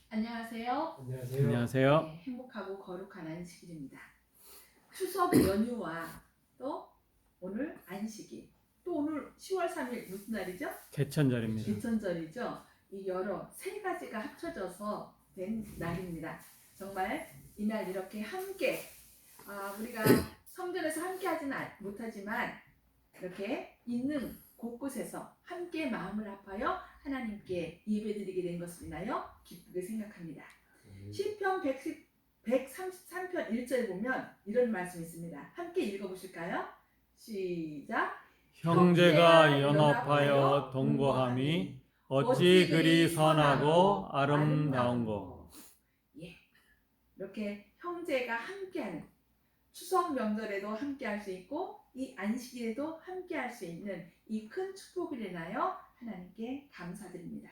안녕하세요. 안녕하세요. 안녕하세요. 네, 행복하고 거룩한 안식일입니다. 추석 연휴와 또 오늘 안식일, 또 오늘 10월 3일 무슨 날이죠? 개천절입니다. 개천절이죠. 이 여러 세 가지가 합쳐져서 된 날입니다. 정말 이날 이렇게 함께 우리가 성전에서 함께 하지는 못하지만 이렇게 있는 곳곳에서 함께 마음을 합하여 하나님께 예배드리게 된 것을 인하여 기쁘게 생각합니다. 시편 133편 1절에 보면 이런 말씀이 있습니다. 함께 읽어보실까요? 시작. 형제가 연합하여 동거함이 어찌 그리 선하고 아름다운고. 예, 이렇게 형제가 함께하는 추석 명절에도 함께할 수 있고 이 안식일에도 함께할 수 있는 이 큰 축복을 인하여 하나님께 감사드립니다.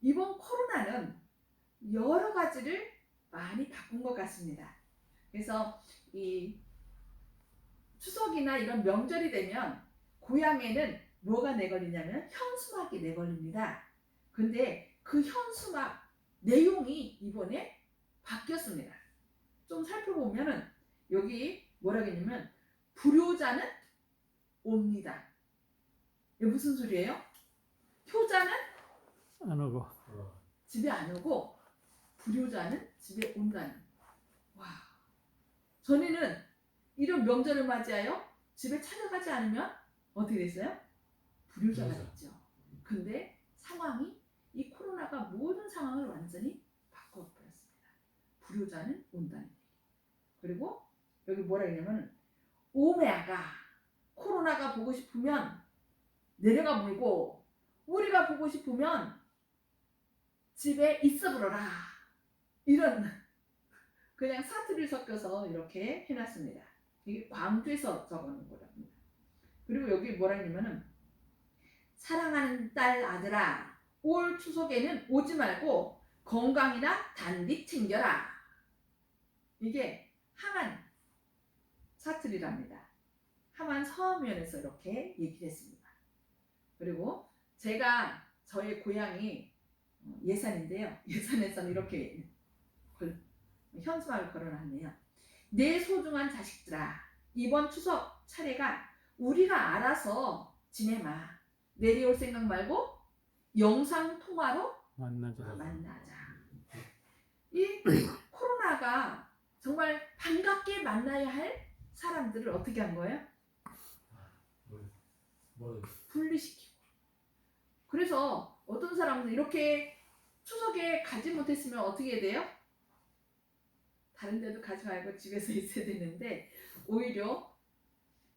이번 코로나는 여러 가지를 많이 바꾼 것 같습니다. 그래서 이 추석이나 이런 명절이 되면 고향에는 뭐가 내걸리냐면 현수막이 내걸립니다. 근데 그 현수막 내용이 이번에 바뀌었습니다. 좀 살펴보면은 여기 뭐라고 했냐면 불효자는 옵니다. 이게 무슨 소리예요? 효자는 안 오고. 집에 안 오고 불효자는 집에 온다는. 와, 전에는 이런 명절을 맞이하여 집에 찾아가지 않으면 어떻게 됐어요? 불효자가 됐죠. 근데 상황이 이 코로나가 모든 상황을 완전히 바꿔버렸습니다. 불효자는 온다는 얘기. 그리고 여기 뭐라 했냐면 오메아가 코로나가 보고 싶으면 내려가 물고 우리가 보고 싶으면 집에 있어 버려라. 이런 그냥 사투리를 섞여서 이렇게 해놨습니다. 이게 광주에서 적어놓은 거랍니다. 그리고 여기 뭐라 했냐면은 사랑하는 딸 아들아 올 추석에는 오지 말고 건강이나 단디 챙겨라. 이게 함안 사투리랍니다. 함안 서면에서 이렇게 얘기를 했습니다. 그리고 제가 저의 고향이 예산인데요. 예산에서는 이렇게 현수막을 걸어놨네요. 내 소중한 자식들아, 이번 추석 차례가 우리가 알아서 지내마. 내려올 생각 말고 영상 통화로 만나자. 이 코로나가 정말 반갑게 만나야 할 사람들을 어떻게 한 거예요? 분리시키고. 그래서 어떤 사람은 이렇게 추석에 가지 못했으면 어떻게 돼요? 다른 데도 가지 말고 집에서 있어야 되는데 오히려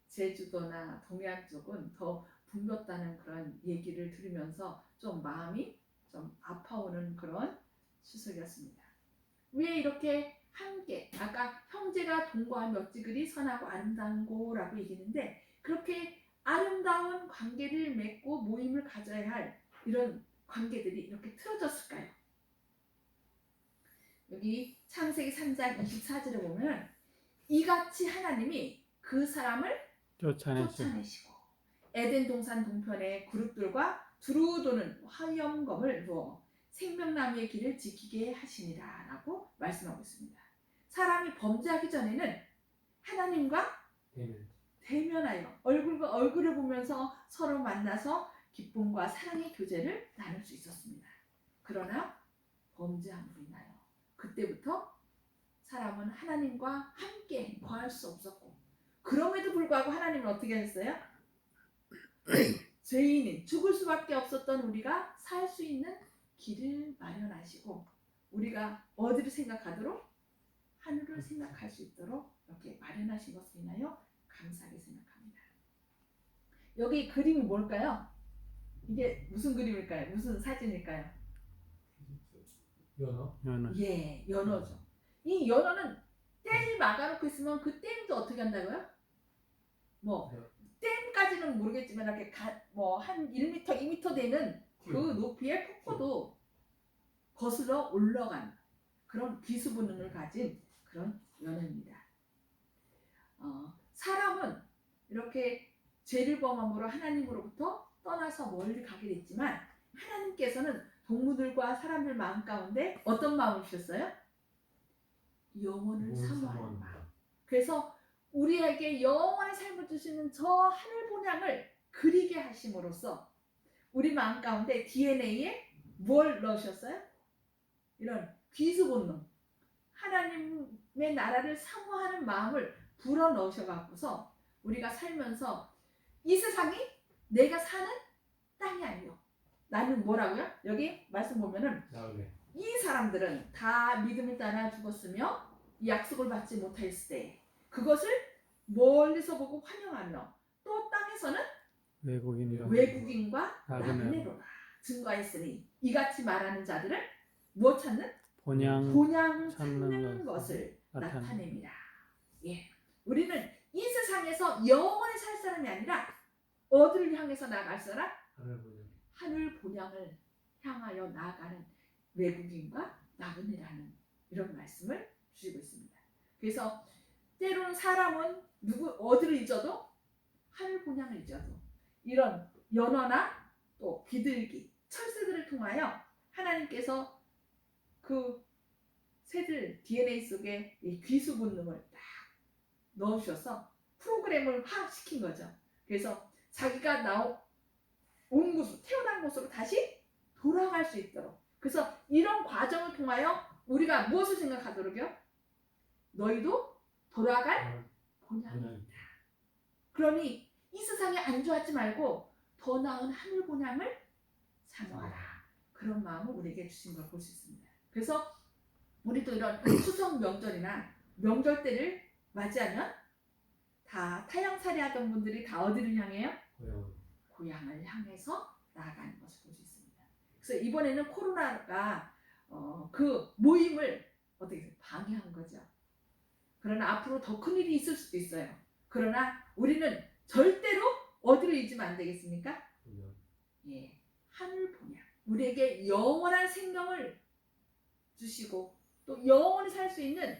제주도나 동해안 쪽은 더 붐볐다는 그런 얘기를 들으면서 좀 마음이 좀 아파오는 그런 추석이었습니다. 왜 이렇게 함께 아까 형제가 동거하면 어찌 그리 선하고 아름다운고라고 얘기했는데 그렇게 아름다운 관계를 맺고 모임을 가져야 할 이런 관계들이 이렇게 틀어졌을까요? 여기 창세기 3장 24절에 보면 이같이 하나님이 그 사람을 쫓아내시고 에덴 동산 동편의 그룹들과 두루 도는 화염검을 두어 생명나무의 길을 지키게 하시니라 라고 말씀하고 있습니다. 사람이 범죄하기 전에는 하나님과 대면하여 얼굴과 얼굴을 보면서 서로 만나서 기쁨과 사랑의 교제를 나눌 수 있었습니다. 그러나 범죄함으로 인하여 그때부터 사람은 하나님과 함께 거할 수 없었고 그럼에도 불구하고 하나님은 어떻게 했어요? 죄인인 죽을 수밖에 없었던 우리가 살 수 있는 길을 마련하시고 우리가 어디를 생각하도록 하늘을 생각할 수 있도록 이렇게 마련하신 것을 인하여 감사하게 생각합니다. 여기 그림이 뭘까요? 이게 무슨 그림일까요? 무슨 사진일까요? 연어? 예, 연어죠. 이 연어는 댐이 막아놓고 있으면 그 댐도 어떻게 한다고요? 뭐 댐까지는 모르겠지만 이렇게 한 1m, 2m 되는 그 높이의 폭포도 거슬러 올라간 그런 기수 본능을 가진 그런 연어입니다. 사람은 이렇게 죄를 범함으로 하나님으로부터 떠나서 멀리 가게 됐지만 하나님께서는 동물들과 사람들 마음 가운데 어떤 마음을 주셨어요? 영원을 사모하는 마음. 그래서 우리에게 영원의 삶을 주시는 저 하늘 본향을 그리게 하심으로써 우리 마음 가운데 DNA에 뭘 넣으셨어요? 이런 귀수 본능, 하나님의 나라를 사모하는 마음을 불어 넣으셔갖고서 우리가 살면서 이 세상이 내가 사는 땅이 아니요. 나는 뭐라고요? 여기 말씀 보면은 이 사람들은 다 믿음을 따라 죽었으며 이 약속을 받지 못하였을 때 그것을 멀리서 보고 환영하며 또 땅에서는 외국인과 나그네로라 증거했으니 이같이 말하는 자들은 무엇 찾는? 본향 찾는 것을 나타냅니다. 예, 우리는 이 세상에서 영원히 살 사람이 아니라 어디를 향해서 나아갈 사람? 하늘 본향을 향하여 나아가는 외국인과 나그네라는 이런 말씀을 주시고 있습니다. 그래서 때로는 사람은 어디를 잊어도 하늘 본향을 잊어도 이런 연어나 또 비둘기, 철새들을 통하여 하나님께서 그 새들 DNA 속에 이 귀수 본능을 딱 넣으셔서 프로그램을 시킨 거죠. 그래서 자기가 온 곳으로, 태어난 곳으로 다시 돌아갈 수 있도록. 그래서 이런 과정을 통하여 우리가 무엇을 생각하도록요? 너희도 돌아갈 본향이다. 그러니 이 세상에 안주하지 말고 더 나은 하늘 본향을 사모하라. 그런 마음을 우리에게 주신 걸 볼 수 있습니다. 그래서 우리도 이런 추석 명절이나 명절 때를 맞이하면 다 타향살이 하던 분들이 다 어디를 향해요? 고향을 향해서 나아가는 것을 볼 수 있습니다. 그래서 이번에는 코로나가 그 모임을 어떻게 방해한 거죠. 그러나 앞으로 더 큰 일이 있을 수도 있어요. 그러나 우리는 절대로 어디로 잊으면 안 되겠습니까? 예, 하늘 본향. 우리에게 영원한 생명을 주시고 또 영원히 살 수 있는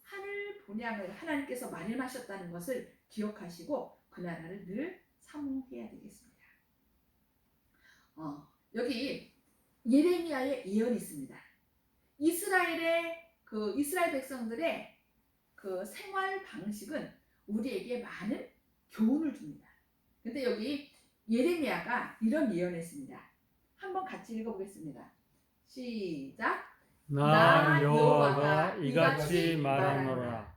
하늘 본향을 하나님께서 마련하셨다는 것을 기억하시고 그 나라를 늘 사모해야 되겠습니다. 여기 예레미야의 예언이 있습니다. 이스라엘 백성들의 그 생활 방식은 우리에게 많은 교훈을 줍니다. 근데 여기 예레미야가 이런 예언했습니다. 한번 같이 읽어보겠습니다. 시작. 나 여호와가 이같이 말하노라.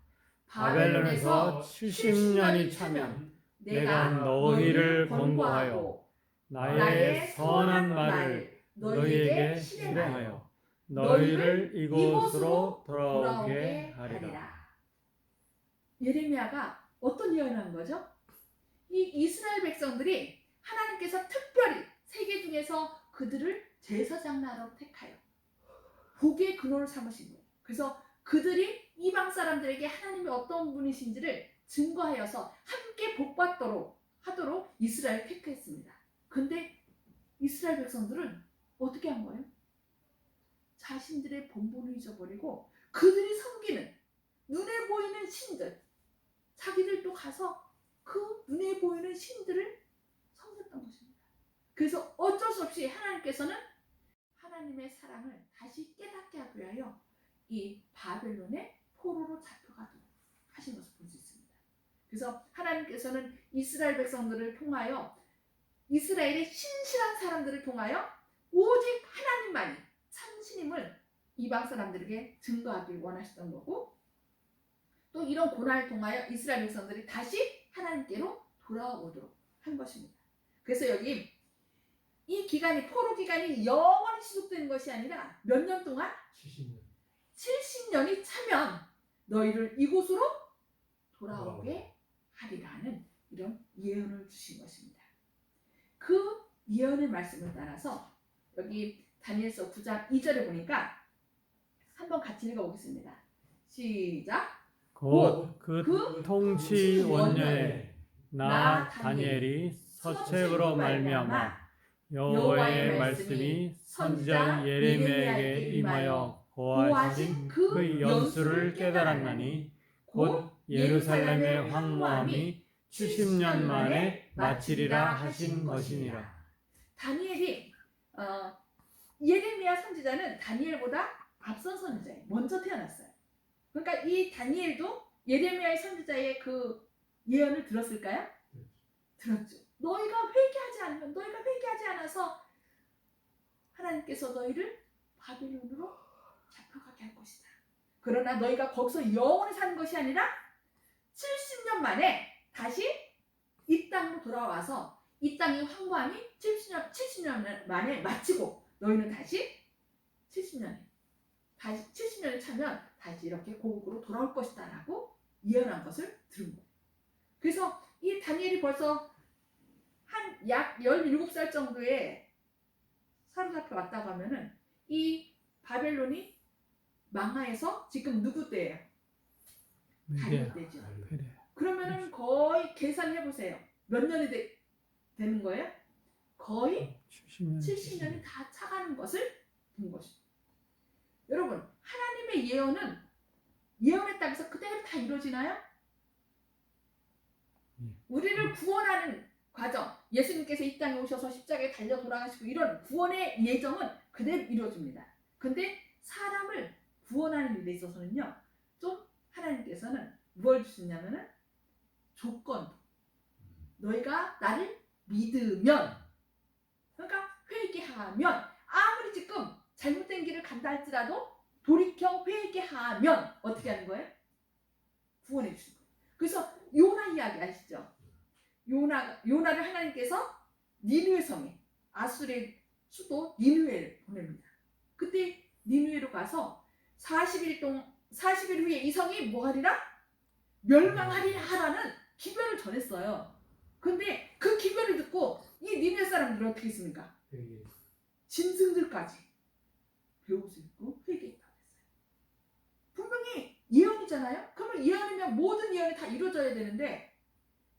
바벨론에서 70년이 차면 내가 너희를 권고하여 나의 선한 말을 너희에게 실행하여 너희를 이곳으로 돌아오게 하리라. 예레미야가 어떤 예언을 한 거죠? 이 이스라엘 백성들이 하나님께서 특별히 세계 중에서 그들을 제사장 나라로 택하여 복의 근원을 삼으신 거예요. 그래서 그들이 이방 사람들에게 하나님이 어떤 분이신지를 증거하여서 함께 복받도록 하도록 이스라엘 택했습니다. 근데 이스라엘 백성들은 어떻게 한 거예요? 자신들의 본분을 잊어버리고 그들이 섬기는 눈에 보이는 신들, 자기들도 가서 그 눈에 보이는 신들을 섬겼던 것입니다. 그래서 어쩔 수 없이 하나님께서는 하나님의 사랑을 다시 깨닫게 하기 위하여 이 바벨론의 포로로 잡혀가도록 하신 것을 볼 수 있습니다. 그래서 하나님께서는 이스라엘 백성들을 통하여 이스라엘의 신실한 사람들을 통하여 오직 하나님만이 참신임을 이방 사람들에게 증거하길 원하셨던 거고 또 이런 고난을 통하여 이스라엘 백성들이 다시 하나님께로 돌아오도록 한 것입니다. 그래서 여기 이 기간이 포로 기간이 영원히 지속되는 것이 아니라 몇 년 동안? 70년이 차면 너희를 이곳으로 돌아오게 하리라는 이런 예언을 주신 것입니다. 그 예언의 말씀을 따라서 여기 다니엘서 9장 2절에 보니까 한번 같이 읽어보겠습니다. 시작. 곧 그 통치 원년에 나 다니엘이 서책으로 말미암아 여호와의 말씀이 선지자 예레미야에게 임하여 고하신 그 연수를 깨달았나니 곧 예루살렘의 황무함이 70년 만에 마치리라 하신 것이니라. 다니엘이 예레미야 선지자는 다니엘보다 앞선 선지자예요. 먼저 태어났어요. 그러니까 이 다니엘도 예레미야의 선지자의 그 예언을 들었을까요? 들었죠. 너희가 회개하지 않아서 하나님께서 너희를 바벨론으로 잡혀가게 할 것이다. 그러나 너희가 거기서 영원히 사는 것이 아니라 70년 만에 다시 이 땅으로 돌아와서 이 땅의 황무함이 70년 만에 마치고 너희는 다시 70년을 차면 다시 이렇게 고국으로 돌아올 것이다 라고 예언한 것을 들은 거예요. 그래서 이 다니엘이 벌써 한 약 17살 정도에 사로잡혀 왔다고 하면은 이 바벨론이 망하에서 지금 누구 때예요? 다니엘 때죠. 그러면은 거의 계산해 보세요. 몇 년이 되는 거예요? 거의 70년이 다 차가는 것을 본 것입니다. 여러분, 하나님의 예언했다고 해서 그대로 다 이루어지나요? 우리를 구원하는 과정, 예수님께서 이 땅에 오셔서 십자가에 달려 돌아가시고 이런 구원의 예정은 그대로 이루어집니다. 근데 사람을 구원하는 일에 있어서는요, 좀 하나님께서는 뭘 주시냐면은 조건. 너희가 나를 믿으면, 그러니까 회개하면, 아무리 지금 잘못된 길을 간다 할지라도 돌이켜 회개하면 어떻게 하는 거예요? 구원해 주는 거예요. 그래서 요나 이야기 아시죠? 요나를 하나님께서 니느웨 성에, 아수르의 수도 니느웨를 보냅니다. 그때 니느웨로 가서 40일 후에 이 성이 뭐 하리라? 멸망하리라 하라는 기별을 전했어요. 근데 그 기별을 듣고 이 니느웨 사람들은 어떻게 했습니까? 짐승들까지 배옷을 입고 회개했다고 했어요. 분명히 예언이잖아요. 그러면 예언이면 모든 예언이 다 이루어져야 되는데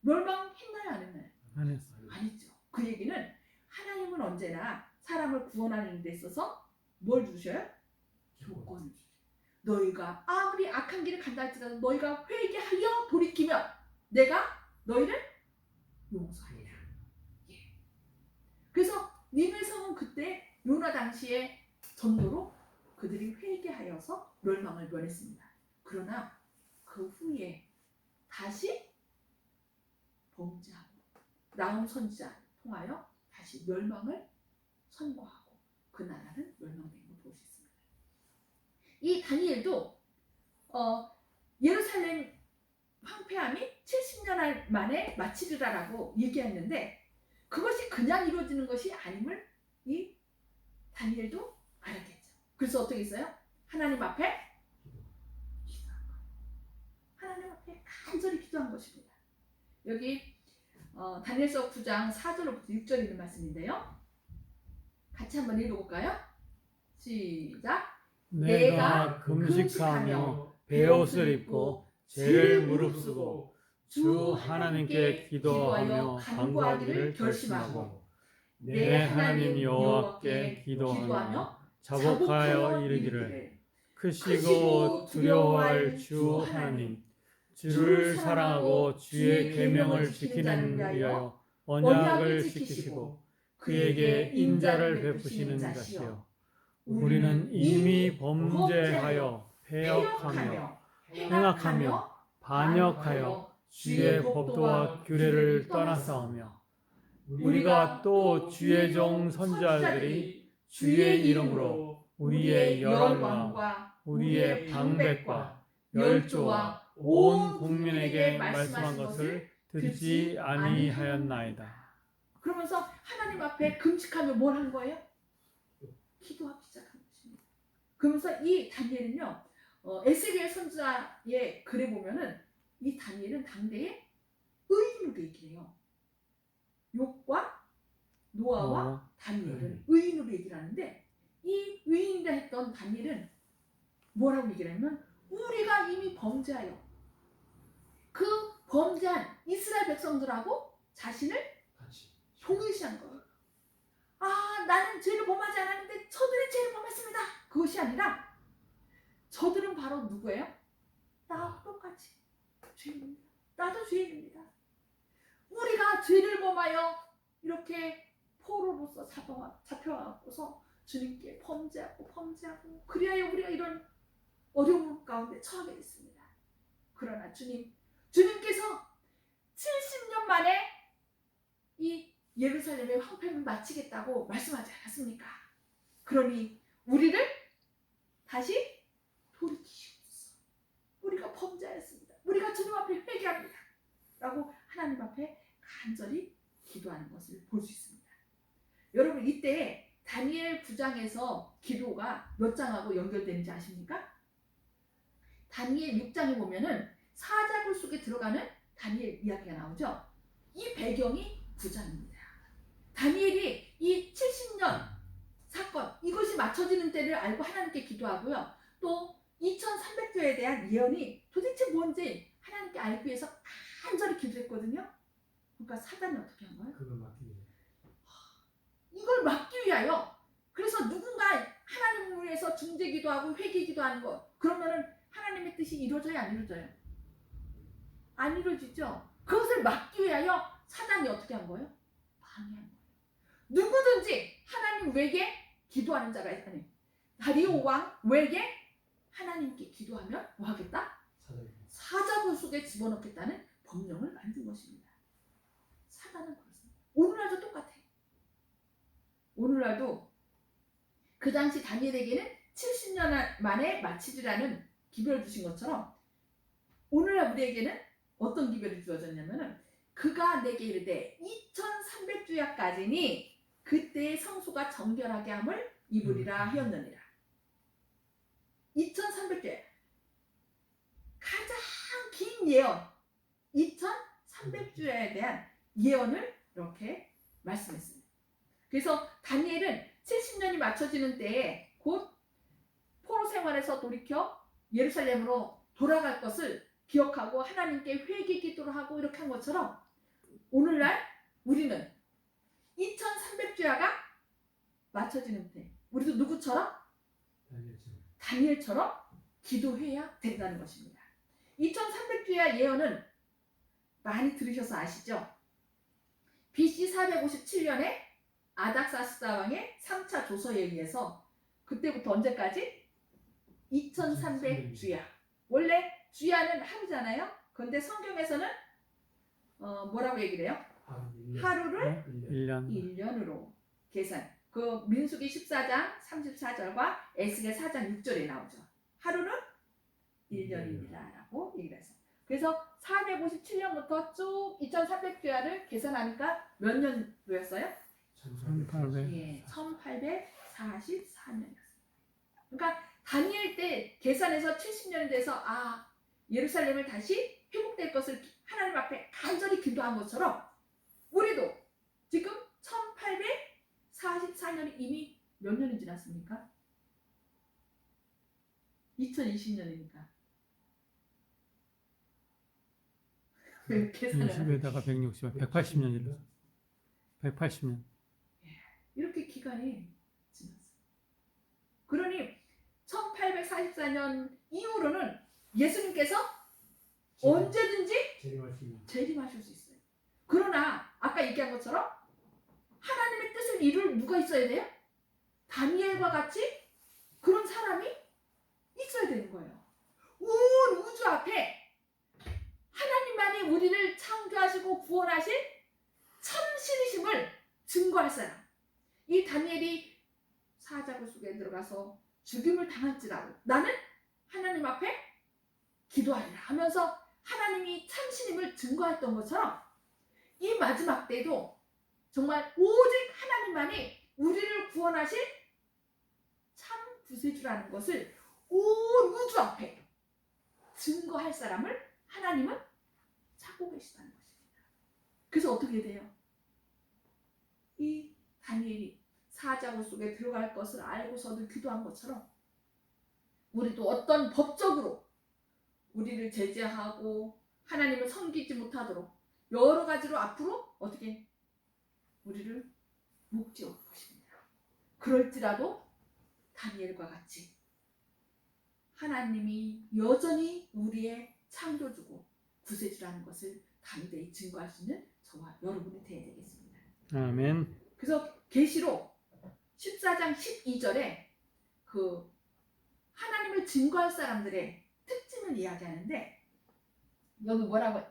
멸망했나요? 안 했나요? 안 했어요. 안 했죠. 그 얘기는 하나님은 언제나 사람을 구원하는 데 있어서 뭘 주셔요? 조건을 주셔요. 너희가 아무리 악한 길을 간다 할지라도 너희가 회개하여 돌이키면 내가 너희를 용서하리라. 예. 그래서 니느웨 성은 그때 요나 당시의 전도로 그들이 회개하여서 멸망을 면했습니다. 그러나 그 후에 다시 범죄하고 나훔 선지자 통하여 다시 멸망을 선고하고 그 나라는 멸망된 걸 볼 수 있습니다. 이 다니엘도 예루살렘 황폐함이 70년 만에 마치리라라고 얘기했는데 그것이 그냥 이루어지는 것이 아님을 이 다니엘도 알았겠죠. 그래서 어떻게 했어요? 하나님 앞에 기도한 거예요. 하나님 앞에 간절히 기도한 것입니다. 여기 다니엘서 9장 4절부터 6절 있는 말씀인데요. 같이 한번 읽어볼까요? 시작. 내가 금식하며 베옷을 입고 죄를 무릅쓰고 주 하나님께 기도하며 간구하기를 결심하고 내 하나님 여호와께 기도하며 자복하여 이르기를 크시고 두려워할 주 하나님 주를 사랑하고 주의 계명을 지키는 위하여 언약을 지키시고 그에게 인자를 베푸시는 자시여 우리는 이미 범죄하여 패역하며 행악하며 반역하여 주의 법도와 규례를 떠나싸우며 우리가 또 주의 종 선지자들이 주의 이름으로 우리의 열왕과 우리의 방백과 열조와 온 국민에게 말씀한 것을 듣지 아니하였나이다. 그러면서 하나님 앞에 금식하며 뭘 한 거예요? 기도하기 시작한 것입니다. 그러면서 이 다니엘은요, 에스겔 선지자의 글에 보면은 이 다니엘은 당대의 의인으로 얘기를 해요. 욥과 노아와 다니엘은 의인으로 얘기를 하는데 이 의인이라 했던 다니엘은 뭐라고 얘기를 하냐면 우리가 이미 범죄하여 그 범죄한 이스라엘 백성들하고 자신을 동일시한 거예요. 아, 나는 죄를 범하지 않았는데 저들이 죄를 범했습니다. 그것이 아니라 저들은 바로 누구예요? 나와 똑같이 죄인입니다. 나도 죄인입니다. 우리가 죄를 범하여 이렇게 포로로서 잡혀와서 주님께 범죄하고 그리하여 우리가 이런 어려움 가운데 처하게 됐습니다. 그러나 주님께서 70년 만에 이 예루살렘의 황폐를 마치겠다고 말씀하지 않았습니까? 그러니 우리를 다시 돌이키시옵소서. 우리가 범죄하였습니다. 우리가 주님 앞에 회개합니다. 라고 하나님 앞에 간절히 기도하는 것을 볼 수 있습니다. 여러분, 이때 다니엘 9장에서 기도가 몇 장하고 연결되는지 아십니까? 다니엘 6장에 보면은 사자굴 속에 들어가는 다니엘 이야기가 나오죠. 이 배경이 9장입니다. 다니엘이 이 70년 사건, 이것이 맞춰지는 때를 알고 하나님께 기도하고요. 또 2300조에 대한 예언이 도대체 뭔지 하나님께 알기 위해서 간절히 기도했거든요. 그러니까 사단이 어떻게 한 거예요? 그걸 막기 위해. 이걸 막기 위하여. 그래서 누군가 하나님을 위해서 중재 기도하고 회개 기도하는 것, 그러면은 하나님의 뜻이 이루어져요, 안 이루어져요? 안 이루어지죠. 그것을 막기 위하여 사단이 어떻게 한 거예요? 방해한 거예요. 누구든지 하나님 외에 기도하는 자가 있다니, 다리오 왕 외에 하나님께 기도하면 뭐 하겠다? 사자굴 속에 집어넣겠다는 법령을 만든 것입니다. 사단은 그렇습니다. 오늘날도 똑같아요. 오늘날도 그 당시 다니엘에게는 70년 만에 마치리라는 기별을 주신 것처럼 오늘날 우리에게는 어떤 기별이 주어졌냐면은 그가 내게 이르되 2300주야까지니 그때의 성소가 정결하게 함을 입으리라 하였느니라. 2300주야, 가장 긴 예언, 2300주야에 대한 예언을 이렇게 말씀했습니다. 그래서 다니엘은 70년이 맞춰지는 때에 곧 포로 생활에서 돌이켜 예루살렘으로 돌아갈 것을 기억하고 하나님께 회개 기도를 하고 이렇게 한 것처럼 오늘날 우리는 2300주야가 맞춰지는 때 우리도 누구처럼? 다니엘처럼 기도해야 된다는 것입니다. 2300주야 예언은 많이 들으셔서 아시죠? BC 457년에 아닥사스다 왕의 3차 조서에 의해서 그때부터 언제까지? 2300주야. 원래 주야는 하루잖아요. 그런데 성경에서는 뭐라고 얘기를 해요? 하루를 1년으로 계산. 그 민수기 14장 34절과 에스겔 4장 6절에 나오죠. 하루는 1년이라고 얘기를 해서. 그래서 457년부터 쭉 2300주야를 계산하니까 몇 년도였어요? 1800. 예, 1844년이었어요. 그러니까 다니엘 때 계산해서 70년이 돼서 예루살렘을 다시 회복될 것을 하나님 앞에 간절히 기도한 것처럼 우리도 지금 1844년이 이미 몇 년이 지났습니까? 2020년이니까. 계산을 20에다가 160, 180년이죠. 180년. 이렇게 기간이 지났어요. 그러니 1844년 이후로는 예수님께서 언제든지 재림하실 수 있어요. 그러나 아까 얘기한 것처럼 하나님의 뜻을 이룰 누가 있어야 돼요? 다니엘과 같이 그런 사람이 있어야 되는 거예요. 온 우주 앞에 하나님만이 우리를 창조하시고 구원하신 참신이심을 증거할 사람. 이 다니엘이 사자굴 속에 들어가서 죽임을 당할지라도 나는 하나님 앞에 기도하리라 하면서 하나님이 참신임을 증거했던 것처럼 이 마지막 때도 정말 오직 하나님만이 우리를 구원하실 참 구세주라는 것을 온 우주 앞에 증거할 사람을 하나님은 찾고 계시다는 것입니다. 그래서 어떻게 돼요? 이 다니엘이 사자굴 속에 들어갈 것을 알고서도 기도한 것처럼 우리도 어떤 법적으로 우리를 제재하고 하나님을 섬기지 못하도록 여러 가지로 앞으로 어떻게 우리를 목지어올 것입니다. 그럴지라도 다니엘과 같이 하나님이 여전히 우리의 창조주고 구세주라는 것을 담대히 증거할 수 있는 저와 여러분이 되어야 되겠습니다. 아멘. 그래서 계시록 14장 12절에 그 하나님을 증거할 사람들의 특징을 이야기하는데 여기 뭐라고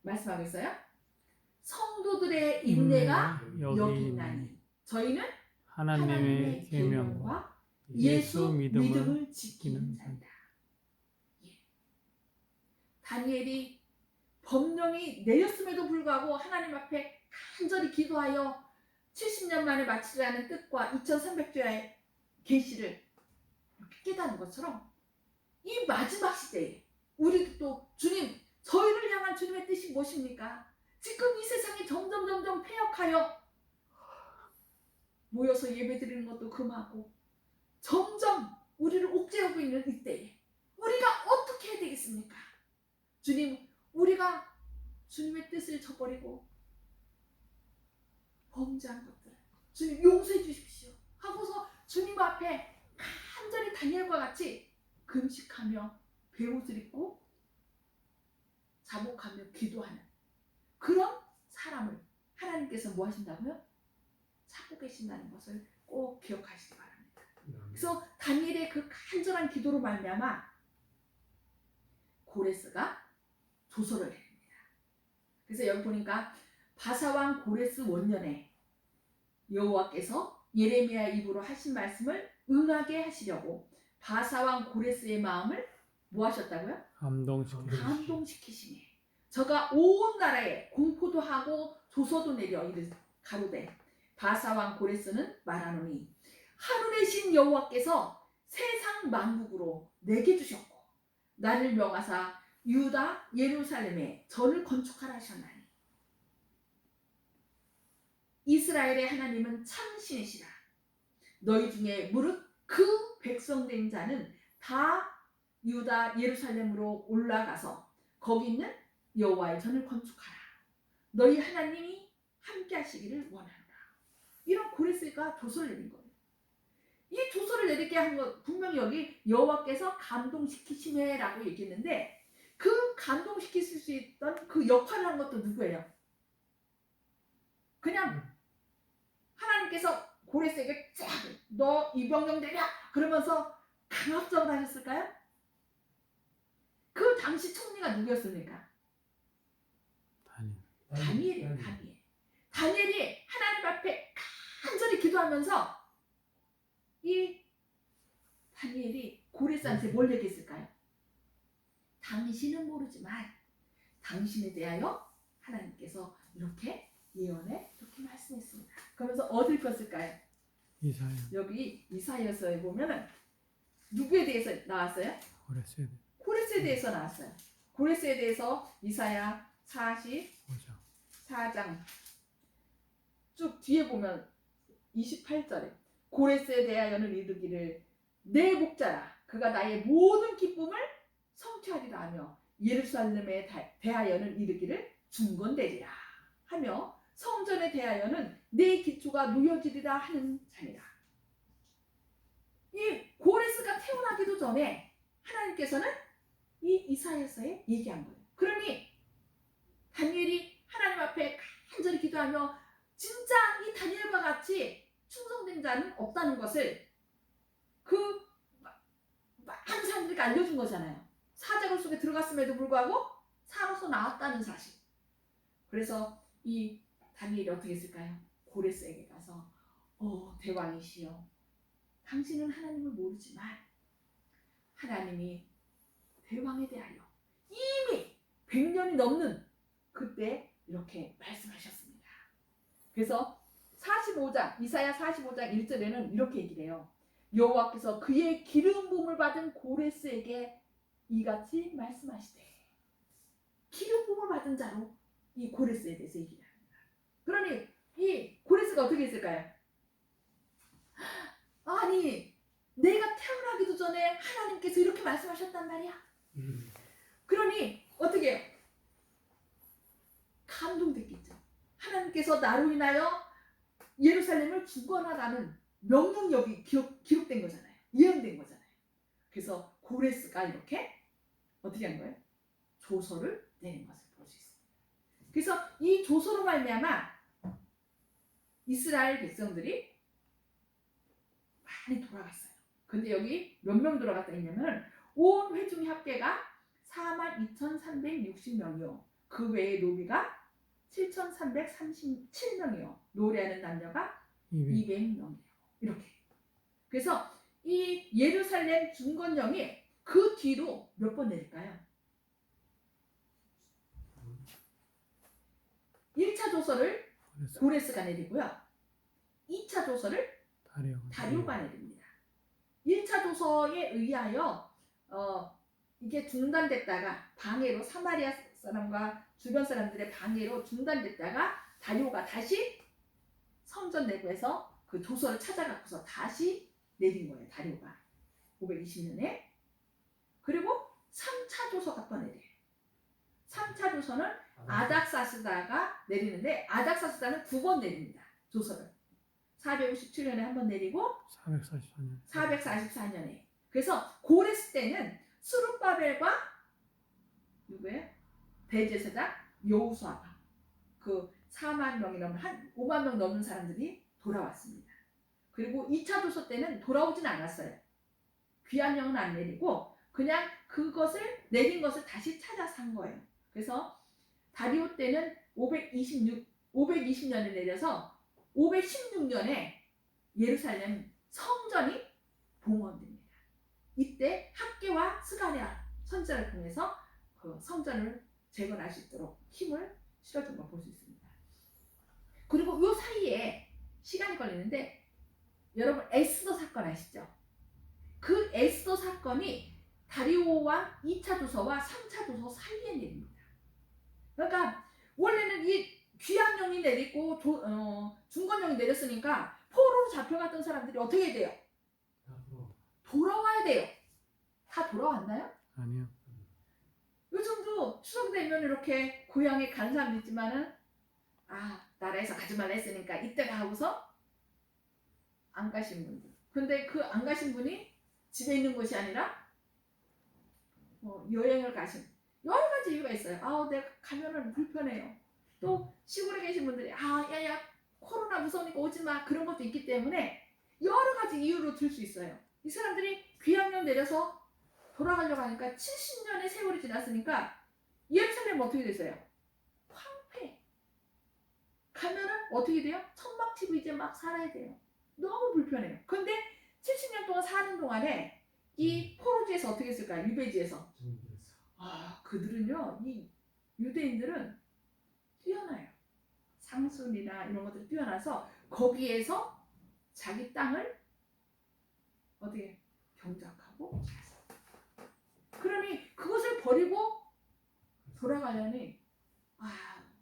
말씀하고 있어요? 성도들의 인내가 여기 있나니 저희는 하나님의 계명과 예수 믿음을 믿음을 지키는 자다. 예. 다니엘이 법령이 내렸음에도 불구하고 하나님 앞에 간절히 기도하여 70년 만에 마치라는 뜻과 2300주의 계시를 깨닫는 것처럼 이 마지막 시대에 우리도 또 주님, 저희를 향한 주님의 뜻이 무엇입니까? 지금 이 세상이 점점 폐역하여 모여서 예배드리는 것도 금하고 점점 우리를 옥죄하고 있는 이때에 우리가 어떻게 해야 되겠습니까? 주님, 우리가 주님의 뜻을 저버리고 범죄한 것들 주님 용서해 주십시오 하고서 주님 앞에 간절히 다니엘과 같이 금식하며 베옷을 입고 자복하며 기도하는 그런 사람을 하나님께서 뭐 하신다고요? 찾고 계신다는 것을 꼭 기억하시기 바랍니다. 그래서 다니엘의 그 간절한 기도로 말미암아 고레스가 조서를 내립니다. 그래서 여기 보니까 바사왕 고레스 원년에 여호와께서 예레미야 입으로 하신 말씀을 응하게 하시려고 바사왕 고레스의 마음을 뭐 하셨다고요? 감동시키시니 저가 온 나라에 공포도 하고 조서도 내려 이르 가로되 바사왕 고레스는 말하노니 하늘의 신 여호와께서 세상 만국으로 내게 주셨고 나를 명하사 유다 예루살렘에 전을 건축하라 하셨나니 이스라엘의 하나님은 참 신이시라. 너희 중에 무릇 그 백성된 자는 다 유다 예루살렘으로 올라가서 거기 있는 여호와의 전을 건축하라. 너희 하나님이 함께 하시기를 원하노라. 이런 고레스가 조서를 내린 거예요. 이 조서를 내리게 한 것 분명히 여기 여호와께서 감동시키시네라고 얘기했는데 그 감동시키실 수 있던 그 역할을 한 것도 누구예요? 그냥 하나님께서 고레스에게 쫙 너 이 병정 내려 그러면서 강압적으로 하셨을까요? 그 당시 총리가 누구였습니까? 다니엘이에요. 다니엘이 하나님 앞에 간절히 기도하면서 이 다니엘이 고레스한테 뭘 얘기했을까요? 당신은 모르지만 당신에 대하여 하나님께서 이렇게 예언에 이렇게 말씀했습니다. 그러면서 어딜 폈을까요? 이사야. 여기 이사야서에 보면은 누구에 대해서 나왔어요? 고레스에 대해서 나왔어요. 고레스에 대해서 이사야 44장 쭉 뒤에 보면 28절에 고레스에 대하여는 이르기를 내 목자라 그가 나의 모든 기쁨을 성취하리라 하며 예루살렘에 대하여는 이르기를 중건되리라 하며 성전에 대하여는 내 기초가 놓여지리라 하는 자니라. 이 고레스가 태어나기도 전에 하나님께서는 이 이사야서에 얘기한 거예요. 그러니 다니엘이 하나님 앞에 간절히 기도하며 진짜 이 다니엘과 같이 충성된 자는 없다는 것을 그 많은 사람들에게 알려준 거잖아요. 사자굴 속에 들어갔음에도 불구하고 살아서 나왔다는 사실. 그래서 이 다니엘이 어떻게 했을까요? 고레스에게 가서 대왕이시여 당신은 하나님을 모르지만 하나님이 대왕에 대하여 이미 100년이 넘는 그때 이렇게 말씀하셨습니다. 그래서 45장 이사야 45장 1절에는 이렇게 얘기를 해요. 여호와께서 그의 기름 부음을 받은 고레스에게 이같이 말씀하시되 기름 부음을 받은 자로 이 고레스에 대해서 얘기를 합니다. 그러니 이 고레스가 어떻게 했을까요? 아니 내가 태어나기도 전에 하나님께서 이렇게 말씀하셨단 말이야. 그러니 어떻게 해요? 감동됐겠죠. 하나님께서 나로 인하여 예루살렘을 주관하라는 명령력이 기록된 거잖아요. 예언된 거잖아요. 그래서 고레스가 이렇게 어떻게 한 거예요? 조서를 내린 것을 볼 수 있습니다. 그래서 이 조서로 말미암아 이스라엘 백성들이 많이 돌아갔어요. 근데 여기 몇 명 돌아갔다 했냐면 온 회중 합계가 42,360명이요. 그 외에 노비가 7,337명이요. 노래하는 남녀가 200명이에요. 이렇게. 그래서 이 예루살렘 중건령이 그 뒤로 몇 번 내릴까요? 1차 조서를 고레스가 내리고요. 2차 조서를 다리오가 내립니다. 1차 조서에 의하여 이게 중단됐다가 방해로 사마리아 사람과 주변 사람들의 방해로 중단됐다가 다리오가 다시 성전 내부에서 그 조서를 찾아갖고서 다시 내린 거예요. 다리오가 520년에. 그리고 3차 조서가 또 내려요. 3차 조서는 아닥사스다가 내리는데 아닥사스다는 2번 내립니다. 조서를. 457년에 한 번 내리고 444년에. 그래서 고레스 때는 스룹바벨과 누구예요? 대제사장 여호수아가 그 4만 명이라면 한 5만 명 넘는 사람들이 돌아왔습니다. 그리고 2차 조서 때는 돌아오진 않았어요. 귀한 영은 안 내리고 그냥 그것을 내린 것을 다시 찾아서 한 거예요. 그래서 다리오 때는 520년에 내려서 516년에 예루살렘 성전이 봉헌됩니다. 이때 학계와 스가랴 선지자를 통해서 그 성전을 재건할 수 있도록 힘을 실어준 걸 볼 수 있습니다. 그리고 이 사이에 시간이 걸리는데 여러분 에스더 사건 아시죠? 그 에스더 사건이 다리오와 2차 조서와 3차 조서 사이에 내립니다. 그러니까 원래는 이 귀환령이 내리고 중건령이 내렸으니까 포로로 잡혀갔던 사람들이 어떻게 돼요? 돌아와야 돼요. 다 돌아왔나요? 아니요. 요즘도 추석 되면 이렇게 고향에 가는 사람도 있지만은 나라에서 가지 말라 했으니까 이때 가고서 안 가신 분들. 근데 그 안 가신 분이 집에 있는 것이 아니라 여행을 가신 여러 가지 이유가 있어요. 내가 가면은 불편해요. 또 시골에 계신 분들이 야야 코로나 무서우니까 오지 마 그런 것도 있기 때문에 여러 가지 이유로 들 수 있어요. 이 사람들이 귀환령 내려서 돌아가려고 하니까 70년의 세월이 지났으니까 예루살렘 어떻게 됐어요? 황폐. 가면은 어떻게 돼요? 천막치고 이제 막 살아야 돼요. 너무 불편해요. 근데 70년 동안 사는 동안에 이 포로지에서 어떻게 했을까요? 유배지에서. 그들은요, 이 유대인들은 뛰어나요. 상술이나 이런 것들이 뛰어나서 거기에서 자기 땅을 어떻게 경작하고 그러니 그것을 버리고 돌아가려니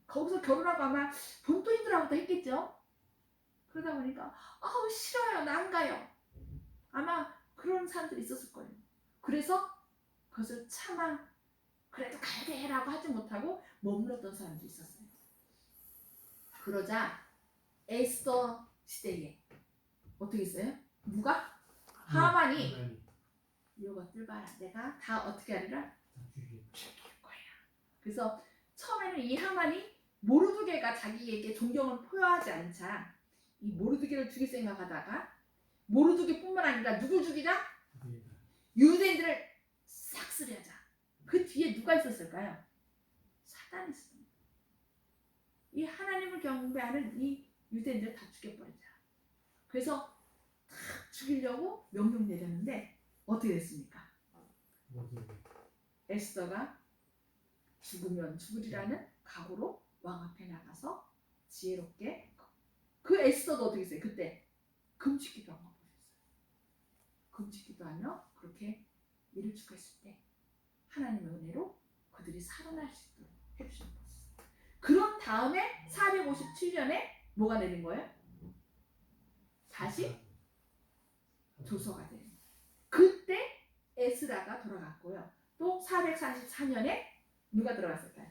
거기서 결혼하고 아마 본토인들하고도 했겠죠. 그러다 보니까 싫어요. 나 안 가요. 아마 그런 사람들이 있었을 거예요. 그래서 그것을 차마 그래도 가야 돼라고 하지 못하고 머물렀던 사람도 있었어요. 그러자 에스더 시대에 어떻게 했어요? 누가? 하만이 이것들 봐라. 내가 다 어떻게 하리라? 죽일 거야. 그래서 처음에는 이 하만이 모르드게가 자기에게 존경을 표하지 않자 이 모르드게를 죽일 생각하다가 모르드게뿐만 아니라 누굴 죽이자? 유대인들을 싹 쓰려자. 그 뒤에 누가 있었을까요? 사단이 있습니다. 이 하나님을 경배하는 이 유대인들을 다 죽여버리자. 그래서 다 죽이려고 명령 내렸는데 어떻게 됐습니까? 에스더가 죽으면 죽으리라는 각오로 왕 앞에 나가서 지혜롭게 그 에스더도 어떻게 했어요? 그때 금식기도 한 거 보셨어요. 금식기도 하며 그렇게 일을 축했을 때 하나님의 은혜로 그들이 살아날 수 있도록 해주신 거였어요. 그런 다음에 457년에 뭐가 내린 거예요? 다시 조서가 되는 거예요. 그때 에스라가 돌아갔고요. 또 444년에 누가 들어갔을까요?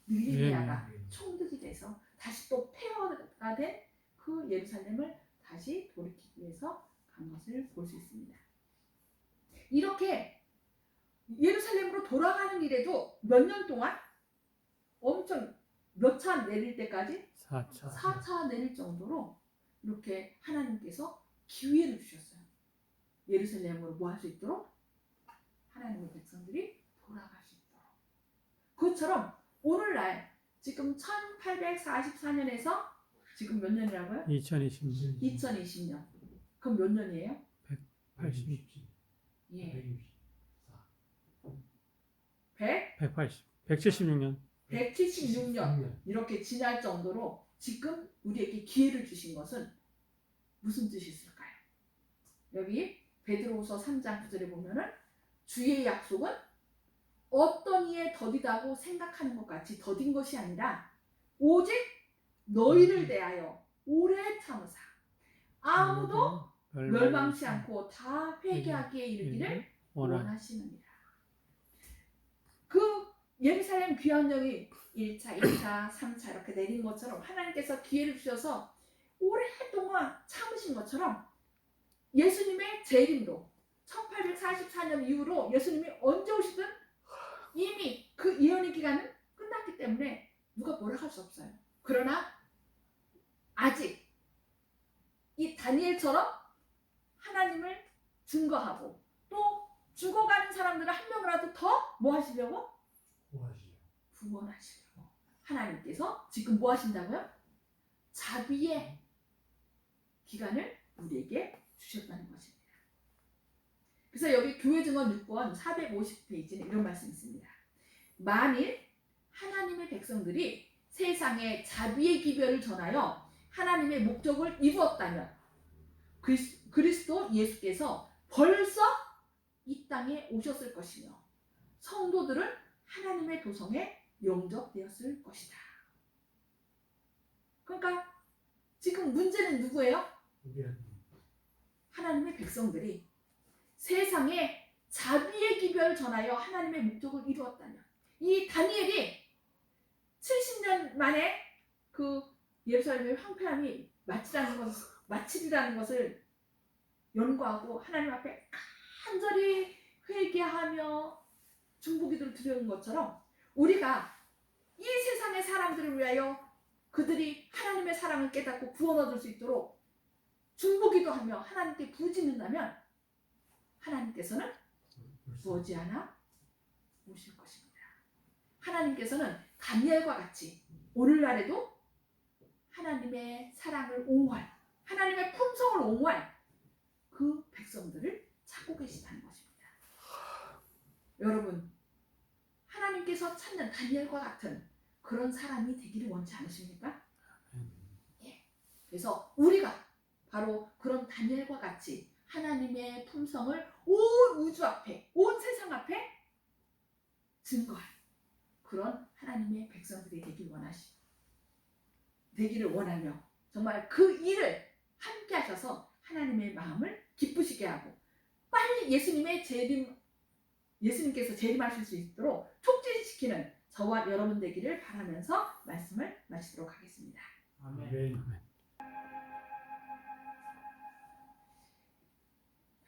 느헤미야가 총독이 돼서 다시 또 폐허가 된 그 예루살렘을 다시 돌이키기 위해서 간 것을 볼 수 있습니다. 이렇게 예루살렘으로 돌아가는 길에도 몇 년 동안 엄청 몇 차 내릴 때까지 4차 내릴 정도로 이렇게 하나님께서 기회를 주셨어요. 예루살렘으로 모할 수 있도록 하나님의 백성들이 돌아갈 수 있도록. 그것처럼 오늘날 지금 1844년에서 지금 몇 년이라고요? 2020년 2020년. 그럼 몇 년이에요? 80 예. 176년 176년 이렇게 지날 정도로 지금 우리에게 기회를 주신 것은 무슨 뜻이 있을까요? 여기 베드로후서 3장 9절에 보면은 주의 약속은 어떤 이에 더디다고 생각하는 것 같이 더딘 것이 아니라 오직 너희를 대하여 오래 참으사 아무도 멸망치 않고 다 회개하기에 이르기를 원하시느니라. 그 예루살렘 귀환 영이 1차, 2차, 3차 이렇게 내린 것처럼 하나님께서 기회를 주셔서 오랫동안 참으신 것처럼 예수님의 재림도 1844년 이후로 예수님이 언제 오시든 이미 그 예언의 기간은 끝났기 때문에 누가 뭐라 할 수 없어요. 그러나 아직 이 다니엘처럼 하나님을 증거하고 또 죽어가는 사람들을 한 명이라도 더 뭐 하시려고? 구원하시려고 하나님께서 지금 뭐 하신다고요? 자비의 기간을 우리에게 주셨다는 것입니다. 그래서 여기 교회 증언 6권 450페이지는 이런 말씀이 있습니다. 만일 하나님의 백성들이 세상에 자비의 기별을 전하여 하나님의 목적을 이루었다면 그리스도 예수께서 벌써 이 땅에 오셨을 것이며 성도들은 하나님의 도성에 영접되었을 것이다. 그러니까 지금 문제는 누구예요? 하나님의 백성들이 세상에 자비의 기별을 전하여 하나님의 목적을 이루었다면 이 다니엘이 70년 만에 그 예루살렘의 황폐함이 마치리라는 것을 연구하고 하나님 앞에 간절히 회개하며 중보기도를 드리는 것처럼 우리가 이 세상의 사람들을 위하여 그들이 하나님의 사랑을 깨닫고 구원 얻을 수 있도록 중보기도하며 하나님께 부르짖는다면 하나님께서는 머지않아 오실 것입니다. 하나님께서는 다니엘과 같이 오늘날에도 하나님의 사랑을 옹호할 하나님의 품성을 옹호할 그 백성들을 찾고 계시다는 것입니다. 여러분 하나님께서 찾는 다니엘과 같은 그런 사람이 되기를 원치 않으십니까? 예. 그래서 우리가 바로 그런 다니엘과 같이 하나님의 품성을 온 우주 앞에, 온 세상 앞에 증거할 그런 하나님의 백성들이 되기를 원하며 정말 그 일을 함께 하셔서 하나님의 마음을 기쁘시게 하고 빨리 예수님께서 재림하실 수 있도록 촉진시키는 저와 여러분 되기를 바라면서 말씀을 마치도록 하겠습니다. 아멘.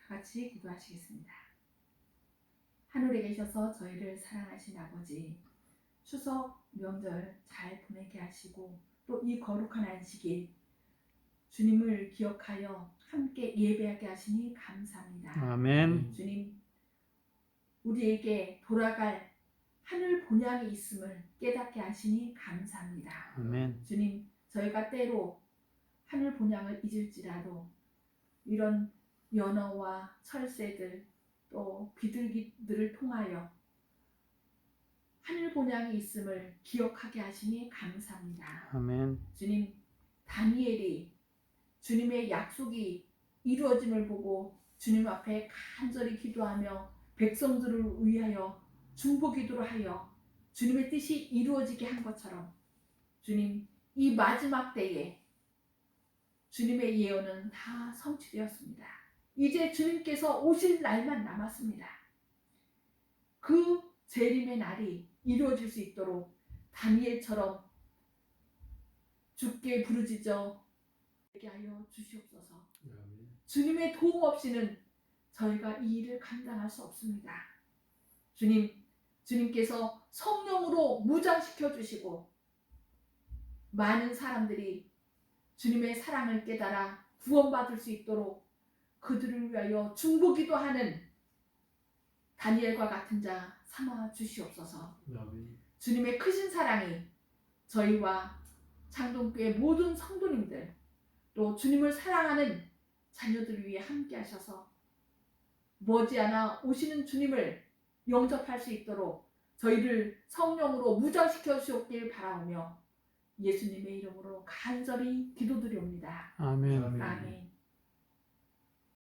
같이 기도하시겠습니다. 하늘에 계셔서 저희를 사랑하신 아버지, 추석 명절 잘 보내게 하시고 또 이 거룩한 안식일 주님을 기억하여 함께 예배하게 하시니 감사합니다. 아멘. 주님, 우리에게 돌아갈 하늘 본향이 있음을 깨닫게 하시니 감사합니다. 아멘. 주님, 저희가 때로 하늘 본향을 잊을지라도 이런 연어와 철새들 또 비둘기들을 통하여 하늘 본향이 있음을 기억하게 하시니 감사합니다. 아멘. 주님, 다니엘이 주님의 약속이 이루어짐을 보고 주님 앞에 간절히 기도하며 백성들을 위하여 중보기도를 하여 주님의 뜻이 이루어지게 한 것처럼 주님, 이 마지막 때에 주님의 예언은 다 성취되었습니다. 이제 주님께서 오실 날만 남았습니다. 그 재림의 날이 이루어질 수 있도록 다니엘처럼 주께 부르짖어 되게 하여 주시옵소서. 주님의 도움 없이는 저희가 이 일을 감당할 수 없습니다. 주님께서 성령으로 무장시켜 주시고 많은 사람들이 주님의 사랑을 깨달아 구원받을 수 있도록 그들을 위하여 중보기도 하는 다니엘과 같은 자 삼아 주시옵소서. 주님의 크신 사랑이 저희와 창동교회 모든 성도님들 또 주님을 사랑하는 자녀들을 위해 함께 하셔서 머지않아 오시는 주님을 영접할 수 있도록 저희를 성령으로 무장시켜 주옵길 바라오며 예수님의 이름으로 간절히 기도드리옵니다. 아멘. 아멘.